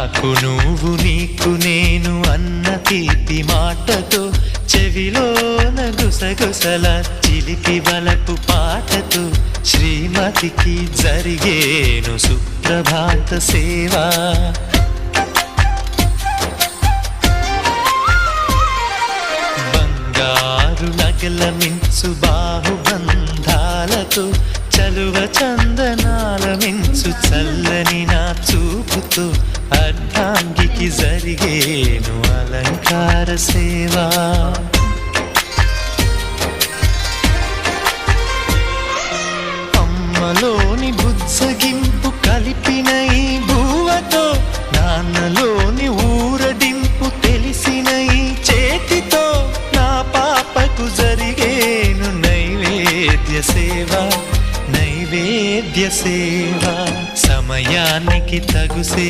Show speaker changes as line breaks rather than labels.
నాకు నువ్వు నీకు నేను అన్న తీపి మాటతో చెవిలోన గుసగుసల చిలిపి బలపు పాటతో శ్రీమతికి జరిగేను సుప్రభాత సేవా. బంగారు నగల మించు బాహుబంధాలతో చలువ చందనాల మించు చల్లని నా చూపుతో అర్ధాంగికి జరిగేను అలంకార సేవా. అమ్మలోని బుజ్జగింపు కలిపిన ఈ భూవతో నాన్నలోని ఊరడింపు తెలిసిన ఈ చేతితో నా పాపకు జరిగేను నైవేద్య సేవ నైవేద్య సేవ. సమయానికి తగు